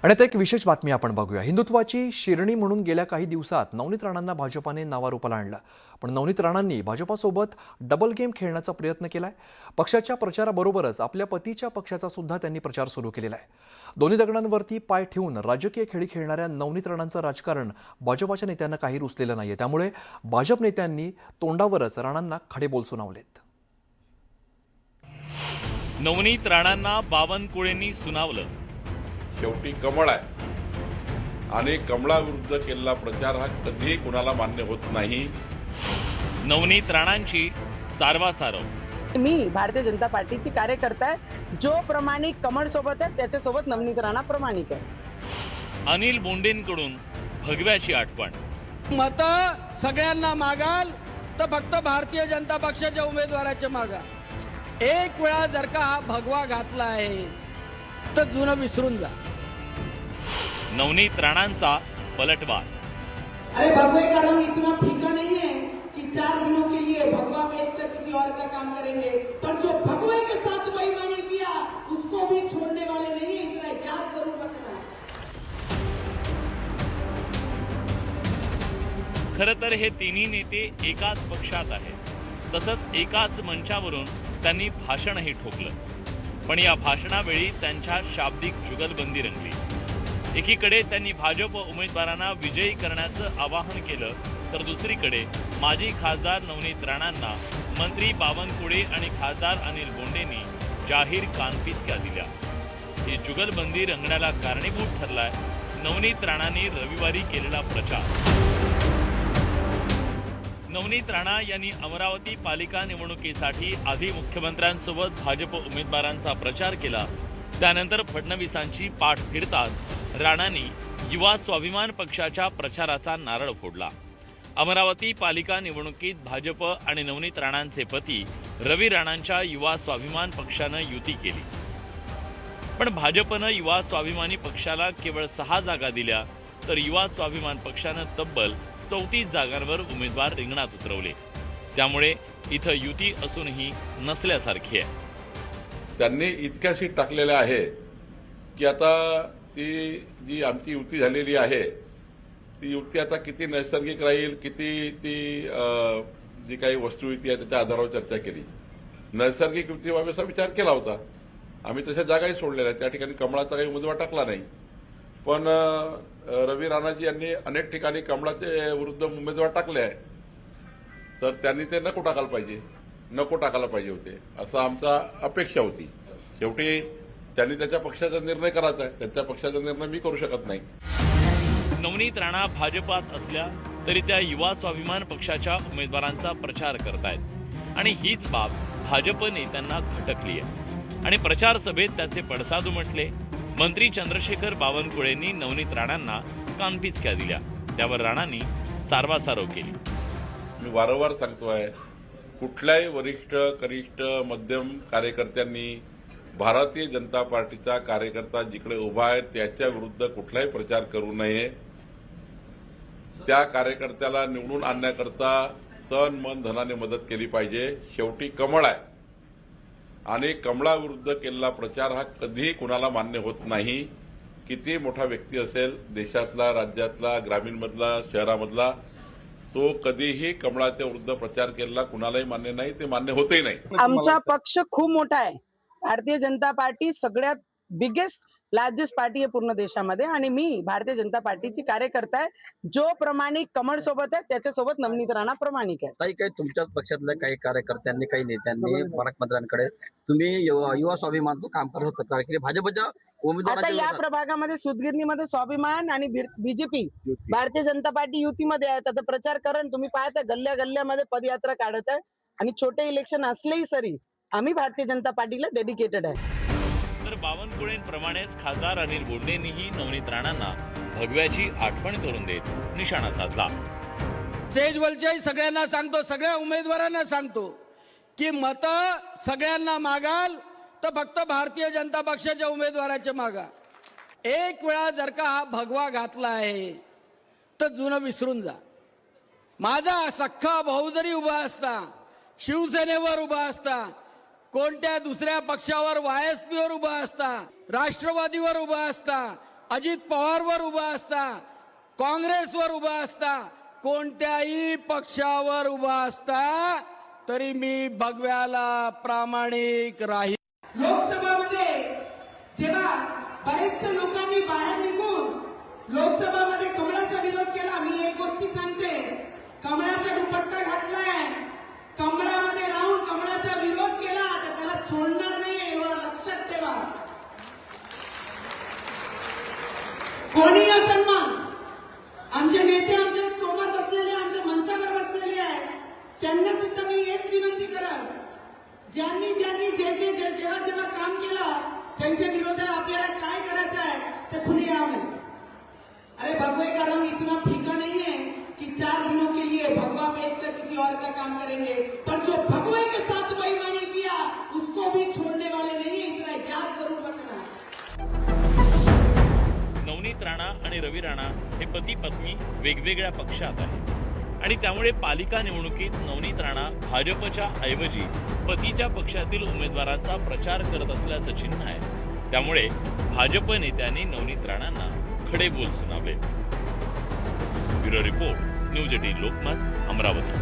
आणि आता एक विशेष बातमी आपण बघूया। हिंदुत्वाची शिरणी म्हणून गेल्या काही दिवसात नवनीत राणांना भाजपाने नावारूपाला आणलं। पण नवनीत राणांनी भाजपासोबत डबल गेम खेळण्याचा प्रयत्न केलाय। पक्षाच्या प्रचाराबरोबरच आपल्या पतीच्या पक्षाचा सुद्धा त्यांनी प्रचार सुरू केलेला आहे। दोन्ही दगडांवरती पाय ठेवून राजकीय खेळी खेळणाऱ्या नवनीत राणांचं राजकारण भाजपाच्या नेत्यांना काही रुचलेलं नाहीये। त्यामुळे भाजप नेत्यांनी तोंडावरच राणांना खडेबोल सुनावलेत। नवनीत राणांना बावनकुळेंनी सुनावलं। शेवटी कमळ आहे आणि कमळाविरुद्ध केलेला प्रचार हा कधीही कुणाला मान्य होत नाही। नवनीत राणांची सारवासारव। मी भारतीय जनता पार्टीची कार्यकर्ता आहे। जो प्रामाणिक कमळ सोबत आहे त्याच्यासोबत नवनीत राणा प्रामाणिक आहे। अनिल बोंडेंकडून भगव्याची आठवण। मत सगळ्यांना मागाल तर फक्त भारतीय जनता पक्षाच्या उमेदवाराचे मागा। एक वेळा जर का हा भगवा घातला आहे तर जुनं विसरून जा। नवनीत राणांचा पलटवार। अरे भगवे का रंग इतना फीका नहीं है कि 4 दिनों के लिए भगवा बेचकर किसी और का काम करेंगे, पर जो भगवे के साथ बेईमानी किया उसको भी छोड़ने वाले नहीं है, इतना याद जरूर रखना। खरं तर हे तिन्ही नेते एकाच पक्षात आहेत। तसंच एकाच मंचावरून त्यांनी भाषणही ठोकलं। पण या भाषणावेळी त्यांच्या शाब्दिक जुगलबंदी रंगली। एकीकडे त्यांनी भाजप उमेदवारांना विजयी करण्याचं आवाहन केलं, तर दुसरीकडे माजी खासदार नवनीत राणांना मंत्री बावनकुळे आणि खासदार अनिल बोंडेंनी जाहीर कानपिचक्या दिल्या। ही जुगलबंदी रंगण्याला कारणीभूत ठरलाय नवनीत राणांनी रविवारी केलेला प्रचार। नवनीत राणा यांनी अमरावती पालिका निवडणुकीसाठी आधी मुख्यमंत्र्यांसोबत भाजप उमेदवारांचा प्रचार केला। त्यानंतर फडणवीसांची पाठ फिरताच राणांनी युवा स्वाभिमान पक्षाच्या प्रचाराचा नारळ फोडला। अमरावती पालिका निवडणुकीत भाजप आणि नवनीत राणांचे पती रवी राणांच्या युवा स्वाभिमान पक्षानं युती केली। पण भाजपनं युवा स्वाभिमानी पक्षाला केवळ 6 जागा दिल्या, तर युवा स्वाभिमान पक्षानं तब्बल 34 जागांवर उमेदवार रिंगणात उतरवले। त्यामुळे इथं युती असूनही नसल्यासारखी आहे। त्यांनी इतक्या सीट टाकलेल्या आहे की आता ती जी आमची युती झालेली आहे ती युती आता किती नैसर्गिक राहील, किती ती जी काही वस्तुयुती आहे त्याच्या आधारावर चर्चा केली। नैसर्गिक युती व्हावी असा विचार केला होता। आम्ही तशा जागाही सोडलेल्या त्या ठिकाणी कमळाचा काही उमेदवार टाकला नाही। पण रवी राणाजी यांनी अनेक ठिकाणी कमळाचे विरुद्ध उमेदवार टाकले आहे, तर त्यांनी ते नको टाकायला पाहिजे होते असं आमचा अपेक्षा होती। शेवटी त्यांनी त्याच्या पक्षाचा निर्णय करायचा आहे, त्यांच्या पक्षाचा निर्णय मी करू शकत नाही। नवनीत राणा भाजपात असल्या तरी त्या युवा स्वाभिमान पक्षाच्या उमेदवारांचा प्रचार करतायत आणि हीच बाब भाजप नेत्यांना खटकली आहे आणि प्रचार सभेत त्याचे पडसाद उमटले। मंत्री चंद्रशेखर बावनकुळेंनी नवनीत राणांना कानपिचक्या दिल्या, त्यावर राणांनी सारवासारव केली। मी वारंवार सांगतोय, कुठल्याही वरिष्ठ कनिष्ठ मध्यम कार्यकर्त्यांनी भारतीय जनता पार्टीचा कार्यकर्ता जिकडे उभा आहे त्याच्या विरुद्ध कुठलाही प्रचार करू नये। त्या कार्यकर्त्याला निवडून आणण्याकरता तन मन धनाने मदत केली पाहिजे। शेवटी कमळ आहे आणि कमळाविरुद्ध केलेला प्रचार हा कधीही कुणाला मान्य होत नाही। किती मोठा व्यक्ती असेल, देशातला, राज्यातला, ग्रामीणमधला, शहरामधला, तो कधीही कमळाच्या विरुद्ध प्रचार केलेला कुणालाही मान्य नाही, ते मान्य होतही नाही। आमचा पक्ष खूप मोठा आहे। भारतीय जनता पार्टी सगळ्यात बिगेस्ट लार्जेस्ट पार्टी आहे पूर्ण देशामध्ये आणि मी भारतीय जनता पार्टीची कार्यकर्ता आहे। जो प्रामाणिक कमळ सोबत आहे त्याच्यासोबत नवनीत राणा प्रामाणिक आहे। काही तुमच्याच पक्षातल्या काही कार्यकर्त्यांनी, काही नेत्यांनी पालकमंत्र्यांकडे तुम्ही युवा स्वाभिमानचं काम करत होता कारण भाजपच्या आता उमेदवारांच्या या प्रभागामध्ये सुदगिरणीमध्ये स्वाभिमान आणि बीजेपी भारतीय जनता पार्टी युतीमध्ये आहेत। आता प्रचार करण तुम्ही पाहता गल्ल्या गल्ल्यामध्ये पदयात्रा काढत आहे आणि छोटे इलेक्शन असलेही सरी आम्ही भारतीय जनता पार्टीला डेडिकेटेड आहे। तर बावनकुळेंप्रमाणेच खासदार अनिल बोंडेंनीही नवनीत राणांना भगव्याची आठवण करून देत निशाणा साधला। स्टेजवरच्याही सगळ्यांना सांगतो, सगळ्या उमेदवारांना सांगतो की मत सगळ्यांना मागाल तर फक्त भारतीय जनता पक्षाच्या उमेदवाराचे मागा। एक वेळा जर का हा भगवा घातला आहे तर जुनं विसरून जा। माझा सख्खा भाऊ जरी उभा असता, शिवसेनेवर उभा असता, कोणत्या दुसऱ्या पक्षावर वायएसपीवर उभा असता, राष्ट्रवादीवर उभा असता, अजित पवारवर उभा असता, काँग्रेसवर उभा असता, कोणत्याही पक्षावर उभा असता तरी मी भगव्याला प्रामाणिक राहील. लोकसभामध्ये जेव्हा बरेचशा लोकांनी बाहेर निघून लोकसभामध्ये कमळाचा विरोध केला, मी एक गोष्टी सांगते, कमळाचा दुपट्टा घातलाय, कमळामध्ये राहून कमळाचा विरोध केला तर त्याला सोडणार नाहीये, एवढं लक्षात ठेवा. कोणी असन्मान, आमचे नेते आमच्या समोर बसलेले, आमच्या मंचावर बसलेले आहेत, त्यांना सुद्धा मी हेच विनंती करत, ज्यांनी ज्यांनी जेव्हा जेव्हा काम केलं त्यांच्या विरोधात आपल्याला काय करायचं आहे ते खुलेआम है. अरे भगवे का रंग इतना फीका नहीं है कि 4 दिनों के लिए भगवा बेचकर किसी और का काम करेंगे, पर जो भगवे के साथ बेईमानी किया उसको भी छोड़ने वाले नहीं है, इतना याद जरूर रखना. नवनीत राणा आणि रवी राणा हे पती पत्नी वेगवेगळ्या पक्षात आहेत आणि त्यामुळे पालिका निवडणुकीत नवनीत राणा भाजपच्या ऐवजी पतीच्या पक्षातील उमेदवारांचा प्रचार करत असल्याचं चिन्ह आहे. त्यामुळे भाजप नेत्यांनी नवनीत राणांना खडे बोल सुनावले. Bureau report, news 18 Lokmat, Amravati.